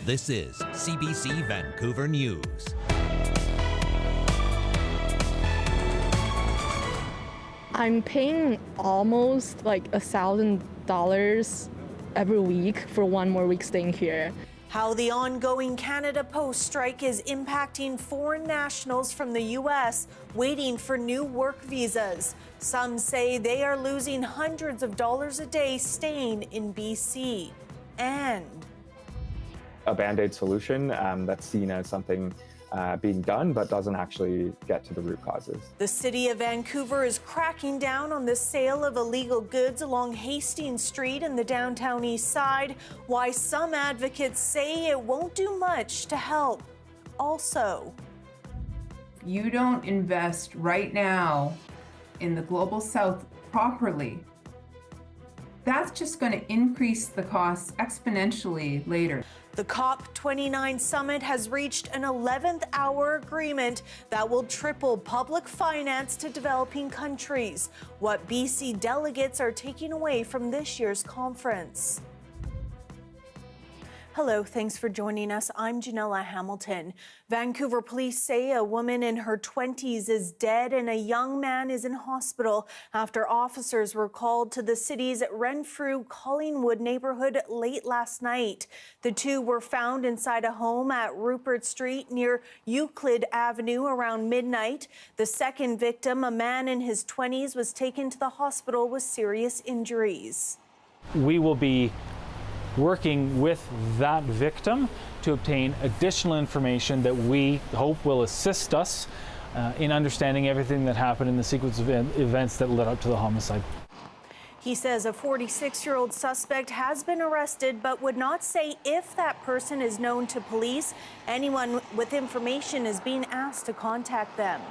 This is CBC Vancouver News. I'm paying almost like $1,000 every week for one more week staying here. How the ongoing Canada Post strike is impacting foreign nationals from the U.S. waiting for new work visas. Some say they are losing hundreds of dollars a day staying in BC. And a Band-Aid solution that's seen as something being done but doesn't actually get to the root causes. The city of Vancouver is cracking down on the sale of illegal goods along Hastings Street in the downtown east side, why some advocates say it won't do much to help. Also, you don't invest right now in the global south properly, that's just going to increase the costs exponentially later. The COP29 summit has reached an 11th hour agreement that will triple public finance to developing countries. What BC delegates are taking away from this year's conference. Hello, thanks for joining us. I'm Janella Hamilton. Vancouver police say a woman in her 20s is dead and a young man is in hospital after officers were called to the city's Renfrew-Collingwood neighborhood late last night. The two were found inside a home at Rupert Street near Euclid Avenue around midnight. The second victim, a man in his 20s, was taken to the hospital with serious injuries. We will be working with that victim to obtain additional information that we hope will assist us in understanding everything that happened in the sequence of events that led up to the homicide. He says a 46-year-old suspect has been arrested but would not say if that person is known to police. Anyone with information is being asked to contact them.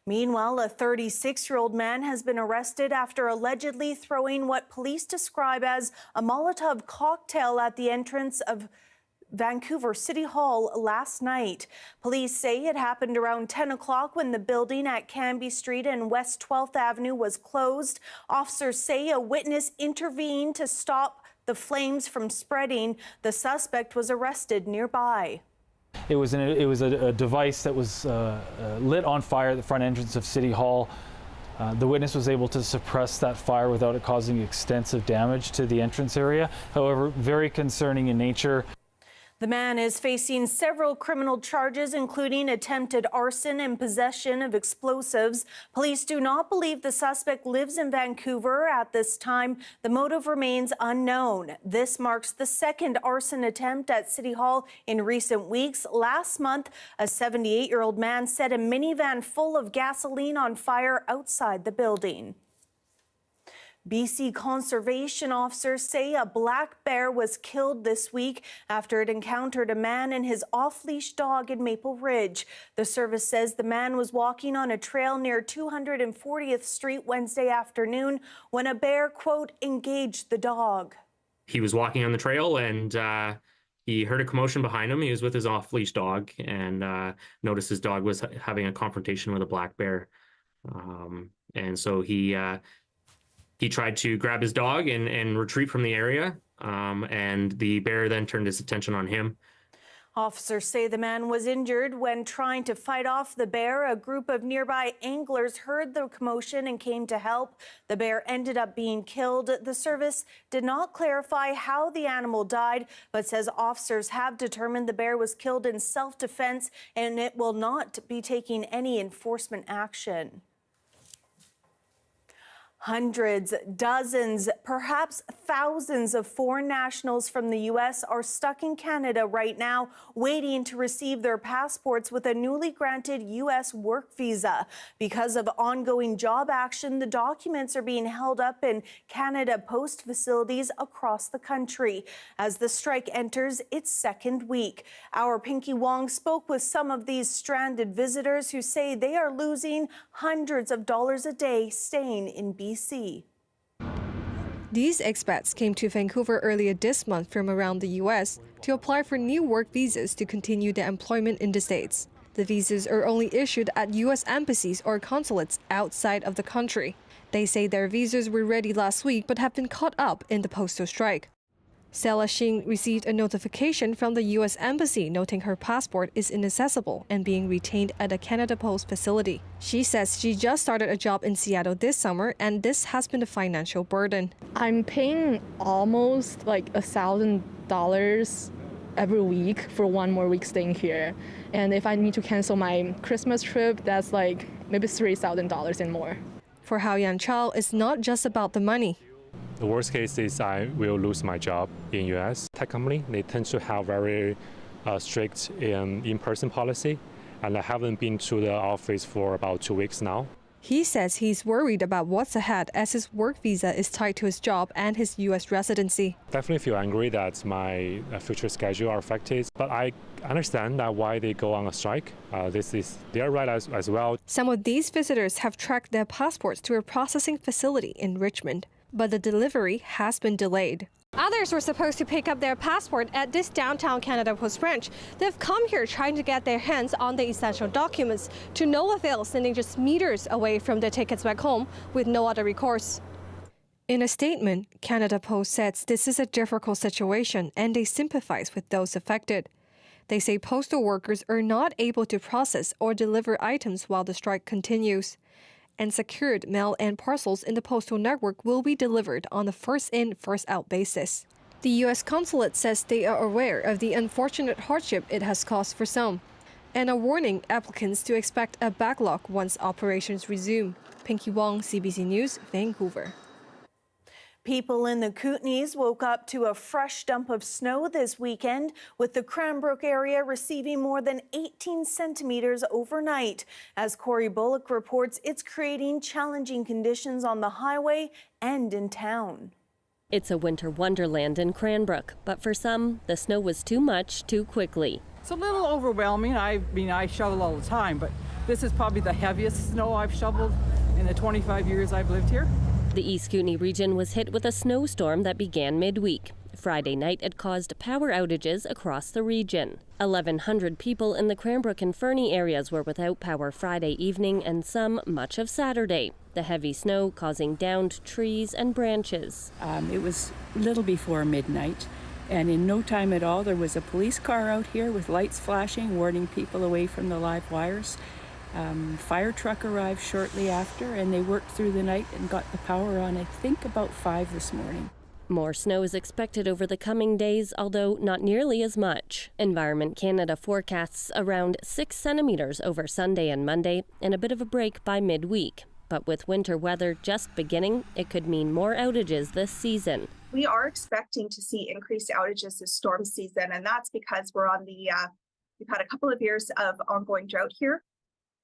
Meanwhile, a 36-year-old man has been arrested after allegedly throwing what police describe as a Molotov cocktail at the entrance of Vancouver City Hall last night. Police say it happened around 10 o'clock when the building at Cambie Street and West 12th Avenue was closed. Officers say a witness intervened to stop the flames from spreading. The suspect was arrested nearby. It was a device that was lit on fire at the front entrance of City Hall. The witness was able to suppress that fire without it causing extensive damage to the entrance area. However, very concerning in nature. The man is facing several criminal charges, including attempted arson and possession of explosives. Police do not believe the suspect lives in Vancouver at this time. The motive remains unknown. This marks the second arson attempt at City Hall in recent weeks. Last month, a 78-year-old man set a minivan full of gasoline on fire outside the building. BC conservation officers say a black bear was killed this week after it encountered a man and his off-leash dog in Maple Ridge. The service says the man was walking on a trail near 240th Street Wednesday afternoon when a bear, quote, engaged the dog. He was walking on the trail and he heard a commotion behind him. He was with his off-leash dog and noticed his dog was having a confrontation with a black bear. And so he tried to grab his dog and retreat from the area, and the bear then turned his attention on him. Officers say the man was injured when trying to fight off the bear. A group of nearby anglers heard the commotion and came to help. The bear ended up being killed. The service did not clarify how the animal died, but says officers have determined the bear was killed in self-defense and it will not be taking any enforcement action. Hundreds, dozens, perhaps thousands of foreign nationals from the U.S. are stuck in Canada right now, waiting to receive their passports with a newly granted U.S. work visa. Because of ongoing job action, the documents are being held up in Canada Post facilities across the country as the strike enters its second week. Our Pinky Wong spoke with some of these stranded visitors who say they are losing hundreds of dollars a day staying in BC. These expats came to Vancouver earlier this month from around the U.S. to apply for new work visas to continue their employment in the States. The visas are only issued at U.S. embassies or consulates outside of the country. They say their visas were ready last week but have been caught up in the postal strike. Stella Xing received a notification from the U.S. Embassy noting her passport is inaccessible and being retained at a Canada Post facility. She says she just started a job in Seattle this summer and this has been a financial burden. I'm paying almost like $1,000 every week for one more week staying here. And if I need to cancel my Christmas trip, that's like maybe $3,000 and more. For Hao Yan Chao, it's not just about the money. The worst case is I will lose my job in U.S. tech company. They tend to have very strict in-person policy, and I haven't been to the office for about 2 weeks now. He says he's worried about what's ahead as his work visa is tied to his job and his U.S. residency. Definitely feel angry that my future schedule are affected, but I understand that why they go on a strike. This is their right as well. Some of these visitors have tracked their passports to a processing facility in Richmond, but the delivery has been delayed. Others were supposed to pick up their passport at this downtown Canada Post branch. They've come here trying to get their hands on the essential documents, to no avail, standing just meters away from their tickets back home with no other recourse. In a statement, Canada Post says this is a difficult situation and they sympathize with those affected. They say postal workers are not able to process or deliver items while the strike continues. And secured mail and parcels in the postal network will be delivered on a first-in, first-out basis. The U.S. consulate says they are aware of the unfortunate hardship it has caused for some, and are warning applicants to expect a backlog once operations resume. Pinky Wong, CBC News, Vancouver. People in the Kootenays woke up to a fresh dump of snow this weekend, with the Cranbrook area receiving more than 18 centimeters overnight. As Corey Bullock reports, it's creating challenging conditions on the highway and in town. It's a winter wonderland in Cranbrook, but for some, the snow was too much too quickly. It's a little overwhelming. I shovel all the time, but this is probably the heaviest snow I've shoveled in the 25 years I've lived here. The East Kootenay region was hit with a snowstorm that began midweek. Friday night, it caused power outages across the region. 1,100 people in the Cranbrook and Fernie areas were without power Friday evening and some much of Saturday. The heavy snow causing downed trees and branches. It was a little before midnight, and in no time at all, there was a police car out here with lights flashing, warning people away from the live wires. Fire truck arrived shortly after, and they worked through the night and got the power on, I think, about 5 this morning. More snow is expected over the coming days, although not nearly as much. Environment Canada forecasts around 6 centimeters over Sunday and Monday, and a bit of a break by midweek. But with winter weather just beginning, it could mean more outages this season. We are expecting to see increased outages this storm season, and that's because we're on the, we've had a couple of years of ongoing drought here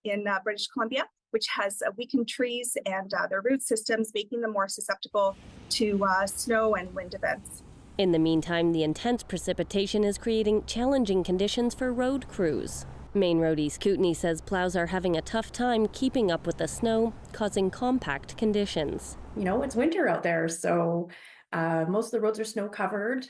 in British Columbia, which has weakened trees and their root systems, making them more susceptible to snow and wind events. In the meantime, the intense precipitation is creating challenging conditions for road crews. Main Road East Kootenay says plows are having a tough time keeping up with the snow, causing compact conditions. You know, it's winter out there, so most of the roads are snow covered.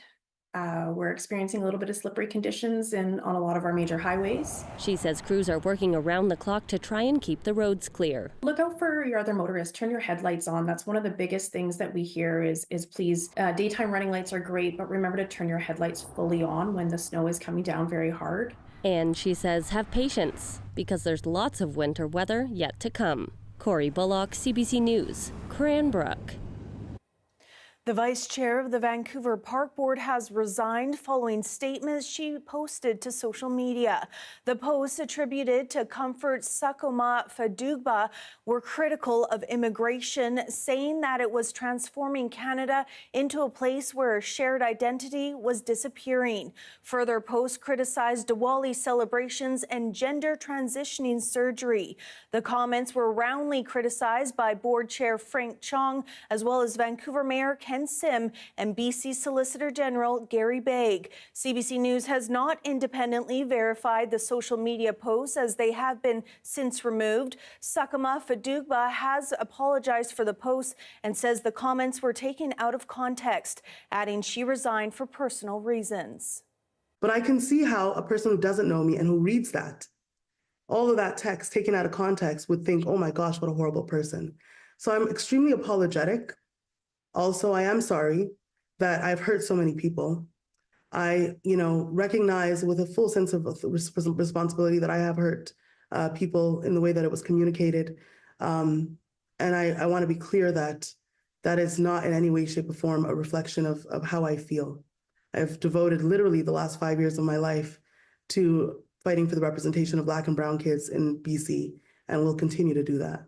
We're experiencing a little bit of slippery conditions on a lot of our major highways. She says crews are working around the clock to try and keep the roads clear. Look out for your other motorists. Turn your headlights on. That's one of the biggest things that we hear is please, daytime running lights are great, but remember to turn your headlights fully on when the snow is coming down very hard. And she says have patience, because there's lots of winter weather yet to come. Corey Bullock, CBC News, Cranbrook. The vice chair of the Vancouver Park Board has resigned following statements she posted to social media. The posts attributed to Comfort Sakoma Fadugba were critical of immigration, saying that it was transforming Canada into a place where shared identity was disappearing. Further posts criticized Diwali celebrations and gender transitioning surgery. The comments were roundly criticized by Board Chair Frank Chong, as well as Vancouver Mayor Ken Sim and BC Solicitor General Gary Begg. CBC News has not independently verified the social media posts, as they have been since removed. Sakoma Fadugba has apologized for the posts and says the comments were taken out of context, adding she resigned for personal reasons. But I can see how a person who doesn't know me and who reads that, all of that text taken out of context, would think, oh my gosh, what a horrible person. So I'm extremely apologetic. Also, I am sorry that I've hurt so many people. I, recognize with a full sense of responsibility that I have hurt people in the way that it was communicated. And I want to be clear that that is not in any way, shape, or form a reflection of how I feel. I've devoted literally the last 5 years of my life to fighting for the representation of Black and Brown kids in BC, and will continue to do that.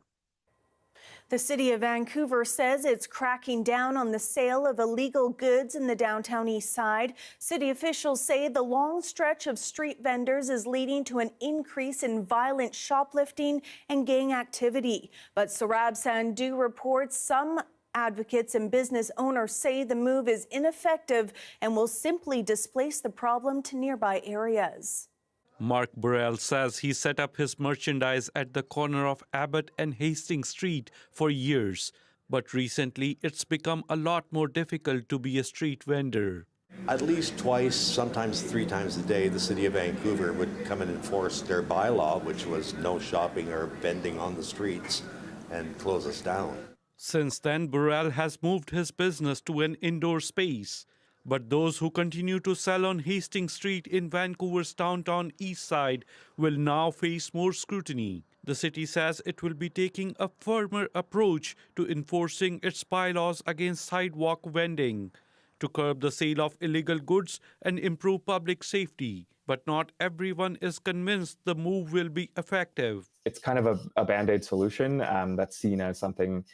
The city of Vancouver says it's cracking down on the sale of illegal goods in the downtown east side. City officials say the long stretch of street vendors is leading to an increase in violent shoplifting and gang activity. But Saurabh Sandhu reports some advocates and business owners say the move is ineffective and will simply displace the problem to nearby areas. Mark Burrell says he set up his merchandise at the corner of Abbott and Hastings Street for years, but recently it's become a lot more difficult to be a street vendor. At least twice, sometimes 3 times a day, the city of Vancouver would come and enforce their bylaw, which was no shopping or vending on the streets, and close us down. Since then, Burrell has moved his business to an indoor space. But those who continue to sell on Hastings Street in Vancouver's downtown east side will now face more scrutiny. The city says it will be taking a firmer approach to enforcing its bylaws against sidewalk vending to curb the sale of illegal goods and improve public safety. But not everyone is convinced the move will be effective. It's kind of a Band-Aid solution that's seen as something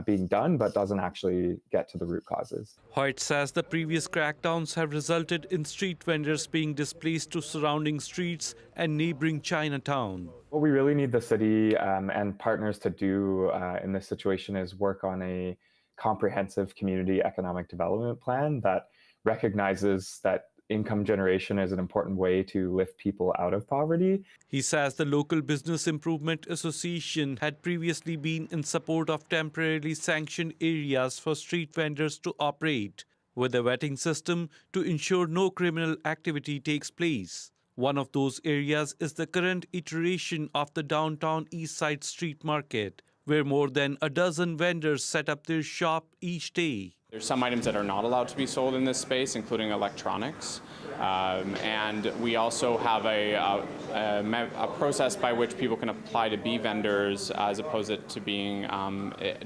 being done, but doesn't actually get to the root causes. Hoyt says the previous crackdowns have resulted in street vendors being displaced to surrounding streets and neighboring Chinatown. What we really need the city and partners to do in this situation is work on a comprehensive community economic development plan that recognizes that income generation is an important way to lift people out of poverty. He says the local Business Improvement Association had previously been in support of temporarily sanctioned areas for street vendors to operate, with a vetting system to ensure no criminal activity takes place. One of those areas is the current iteration of the downtown East Side Street Market, where more than a dozen vendors set up their shop each day. There's some items that are not allowed to be sold in this space, including electronics. And we also have a process by which people can apply to be vendors as opposed to being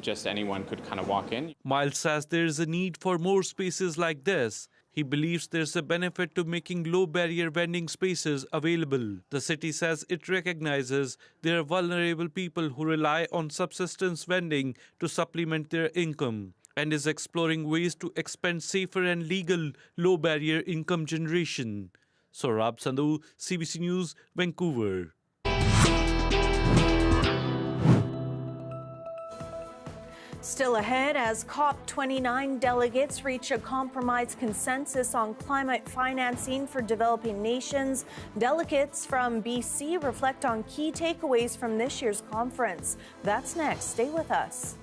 just anyone could kind of walk in. Miles says there is a need for more spaces like this. He believes there's a benefit to making low-barrier vending spaces available. The city says it recognizes there are vulnerable people who rely on subsistence vending to supplement their income, and is exploring ways to expand safer and legal low-barrier income generation. Saurabh Sandhu, CBC News, Vancouver. Still ahead, as COP29 delegates reach a compromise consensus on climate financing for developing nations, delegates from BC reflect on key takeaways from this year's conference. That's next. Stay with us.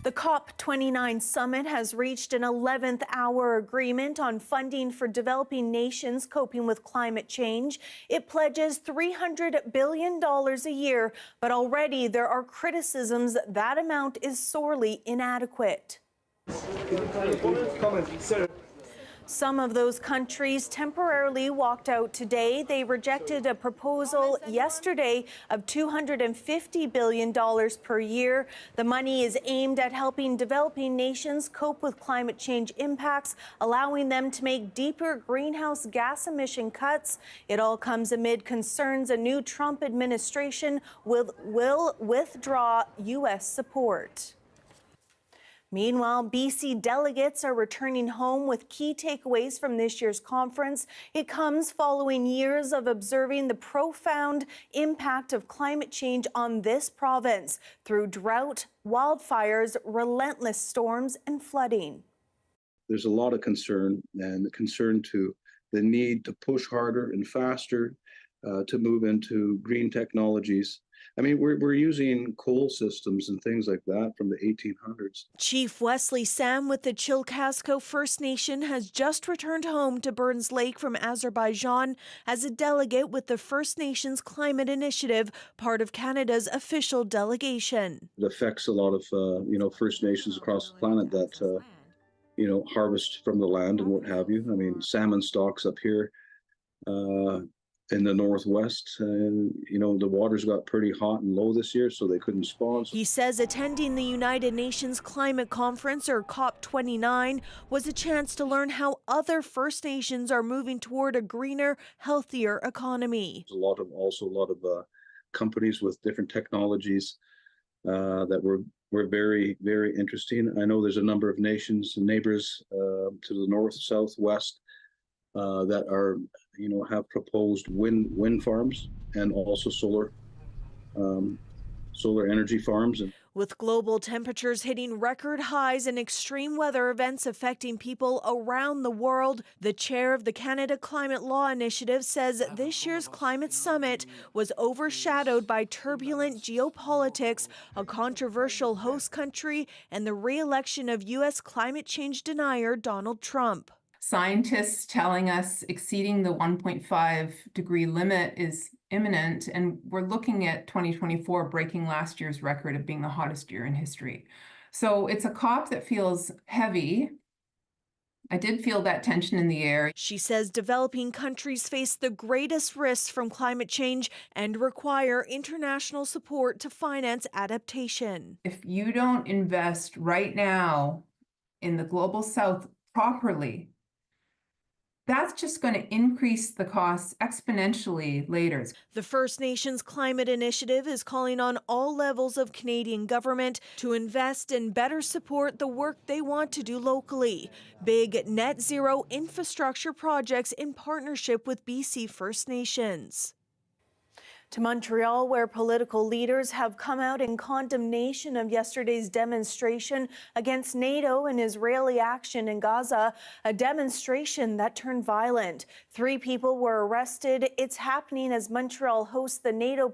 The COP29 summit has reached an 11th hour agreement on funding for developing nations coping with climate change. It pledges $300 billion a year, but already there are criticisms that amount is sorely inadequate. Some of those countries temporarily walked out today. They rejected a proposal yesterday of $250 billion per year. The money is aimed at helping developing nations cope with climate change impacts, allowing them to make deeper greenhouse gas emission cuts. It all comes amid concerns a new Trump administration will withdraw U.S. support. Meanwhile, BC delegates are returning home with key takeaways from this year's conference. It comes following years of observing the profound impact of climate change on this province through drought, wildfires, relentless storms, and flooding. There's a lot of concern, and the concern to the need to push harder and faster to move into green technologies. I mean, we're using coal systems and things like that from the 1800s. Chief Wesley Sam with the Chilkasco First Nation has just returned home to Burns Lake from Azerbaijan as a delegate with the First Nations Climate Initiative, part of Canada's official delegation. It affects a lot of, First Nations across the planet that, harvest from the land and what have you. I mean, salmon stocks up here in the northwest, the waters got pretty hot and low this year, so they couldn't spawn. He says attending the United Nations Climate Conference, or COP29, was a chance to learn how other First Nations are moving toward a greener, healthier economy. There's a lot of companies with different technologies that were very, very interesting. I know there's a number of nations and neighbors to the north, south, west that are, have proposed wind farms and also solar energy farms. With global temperatures hitting record highs and extreme weather events affecting people around the world, the chair of the Canada Climate Law Initiative says this year's climate summit was overshadowed by turbulent geopolitics, a controversial host country, and the re-election of U.S. climate change denier Donald Trump. Scientists telling us exceeding the 1.5 degree limit is imminent, and we're looking at 2024 breaking last year's record of being the hottest year in history. So it's a COP that feels heavy. I did feel that tension in the air. She says developing countries face the greatest risks from climate change and require international support to finance adaptation. If you don't invest right now in the global south properly, that's just going to increase the costs exponentially later. The First Nations Climate Initiative is calling on all levels of Canadian government to invest and better support the work they want to do locally. Big net zero infrastructure projects in partnership with BC First Nations. To Montreal, where political leaders have come out in condemnation of yesterday's demonstration against NATO and Israeli action in Gaza, a demonstration that turned violent. 3 people were arrested. It's happening as Montreal hosts the NATO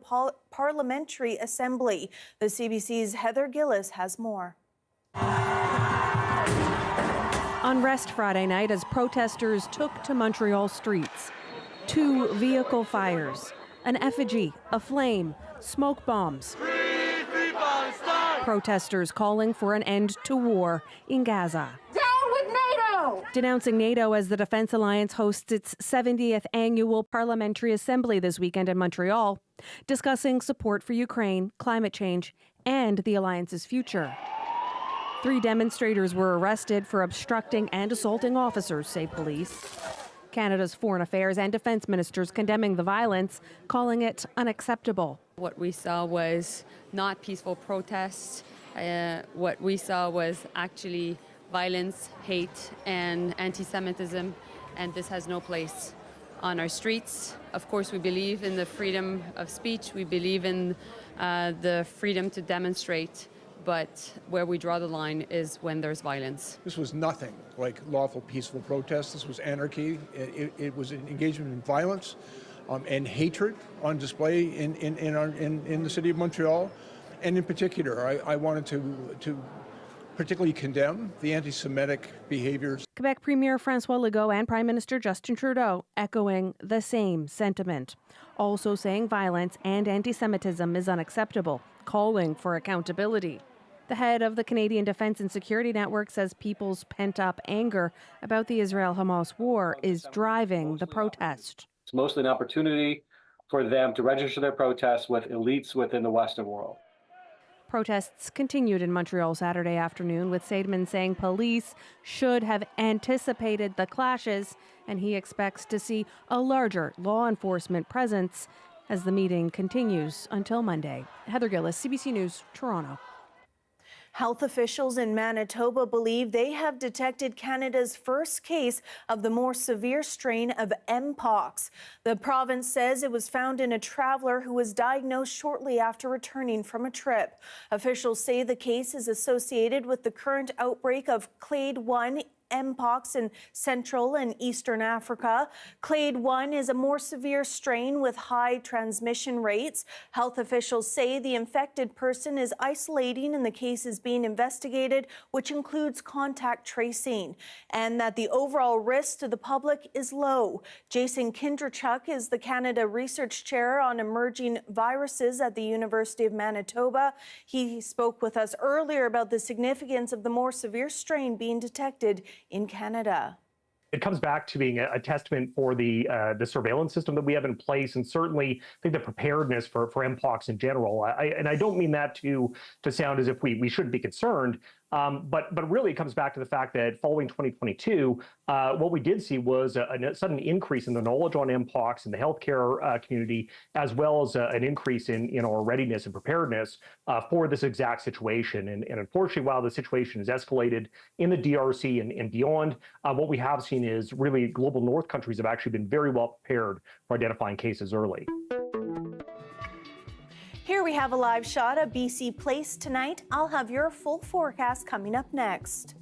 Parliamentary Assembly. The CBC's Heather Gillis has more. Unrest Friday night as protesters took to Montreal streets. 2 vehicle fires. An effigy, a flame, smoke bombs. Protesters calling for an end to war in Gaza. Down with NATO! Denouncing NATO as the Defense Alliance hosts its 70th annual Parliamentary Assembly this weekend in Montreal, discussing support for Ukraine, climate change, and the alliance's future. 3 demonstrators were arrested for obstructing and assaulting officers, say police. Canada's Foreign Affairs and Defense Ministers condemning the violence, calling it unacceptable. What we saw was not peaceful protests. What we saw was actually violence, hate, and anti-Semitism, and this has no place on our streets. Of course, we believe in the freedom of speech. We believe in the freedom to demonstrate. But where we draw the line is when there's violence. This was nothing like lawful, peaceful protest. This was anarchy. It was an engagement in violence and hatred on display in the city of Montreal. And in particular, I wanted to particularly condemn the anti-Semitic behaviors. Quebec Premier Francois Legault and Prime Minister Justin Trudeau echoing the same sentiment, also saying violence and anti-Semitism is unacceptable, calling for accountability. The head of the Canadian Defence and Security Network says people's pent-up anger about the Israel-Hamas war is driving the protest. It's mostly an opportunity for them to register their protests with elites within the Western world. Protests continued in Montreal Saturday afternoon, with Seidman saying police should have anticipated the clashes, and he expects to see a larger law enforcement presence as the meeting continues until Monday. Heather Gillis, CBC News, Toronto. Health officials in Manitoba believe they have detected Canada's first case of the more severe strain of Mpox. The province says it was found in a traveler who was diagnosed shortly after returning from a trip. Officials say the case is associated with the current outbreak of Clade 1 Mpox in Central and Eastern Africa. Clade 1 is a more severe strain with high transmission rates. Health officials say the infected person is isolating and the case is being investigated, which includes contact tracing, and that the overall risk to the public is low. Jason Kindrachuk is the Canada Research Chair on Emerging Viruses at the University of Manitoba. He spoke with us earlier about the significance of the more severe strain being detected in Canada. It comes back to being a testament for the surveillance system that we have in place, and certainly I think the preparedness for Mpox in general. I don't mean that to sound as if we shouldn't be concerned, but really it comes back to the fact that following 2022, what we did see was a sudden increase in the knowledge on Mpox in the healthcare community, as well as an increase in our readiness and preparedness for this exact situation. And unfortunately, while the situation has escalated in the DRC and beyond, what we have seen is really global north countries have actually been very well prepared for identifying cases early. Here we have a live shot of BC Place tonight. I'll have your full forecast coming up next.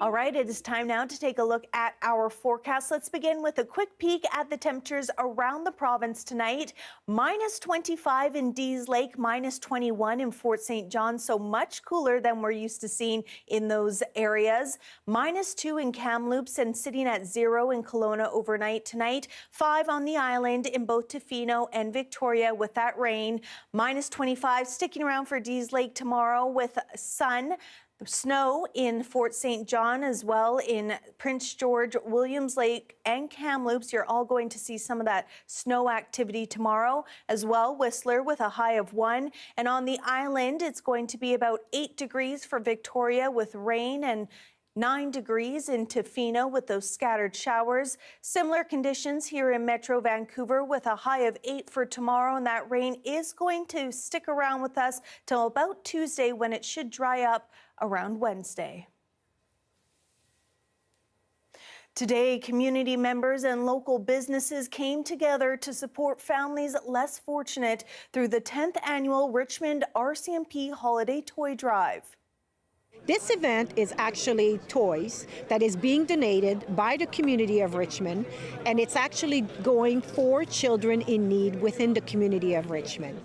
All right, it is time now to take a look at our forecast. Let's begin with a quick peek at the temperatures around the province tonight. Minus 25 in Dease Lake, minus 21 in Fort St. John, so much cooler than we're used to seeing in those areas. Minus 2 in Kamloops and sitting at 0 in Kelowna overnight tonight. 5 on the island in both Tofino and Victoria with that rain. Minus 25 sticking around for Dease Lake tomorrow with sun. Snow in Fort St. John as well in Prince George, Williams Lake and Kamloops. You're all going to see some of that snow activity tomorrow as well. Whistler with a high of 1. And on the island, it's going to be about 8 degrees for Victoria with rain and 9 degrees in Tofino with those scattered showers. Similar conditions here in Metro Vancouver with a high of 8 for tomorrow, and that rain is going to stick around with us till about Tuesday when it should dry up around Wednesday. Today, community members and local businesses came together to support families less fortunate through the 10th annual Richmond RCMP Holiday Toy Drive. This event is actually toys that is being donated by the community of Richmond, and it's actually going for children in need within the community of Richmond.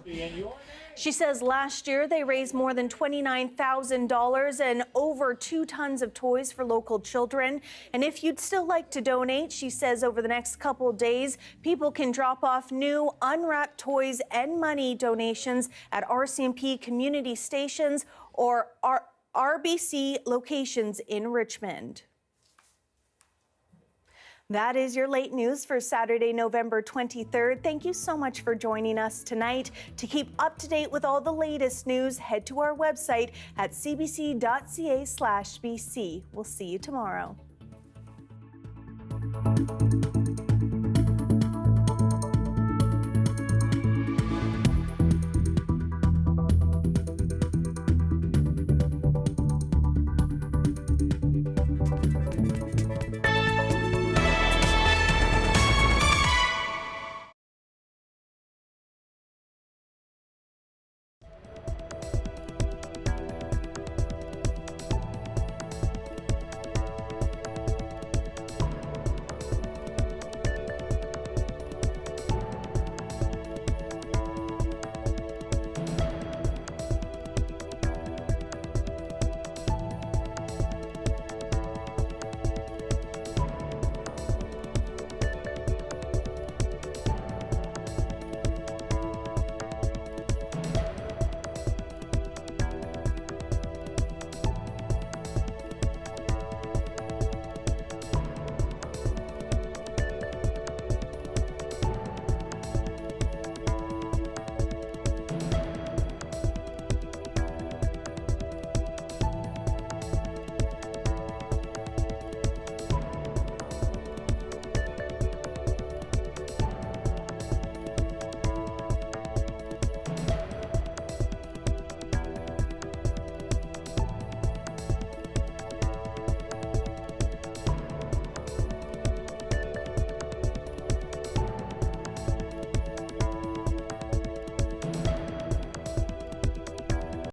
She says last year they raised more than $29,000 and over 2 tons of toys for local children. And if you'd still like to donate, she says over the next couple of days, people can drop off new unwrapped toys and money donations at RCMP community stations or RBC locations in Richmond. That is your late news for Saturday, November 23rd. Thank you so much for joining us tonight. To keep up to date with all the latest news, head to our website at cbc.ca/BC. We'll see you tomorrow.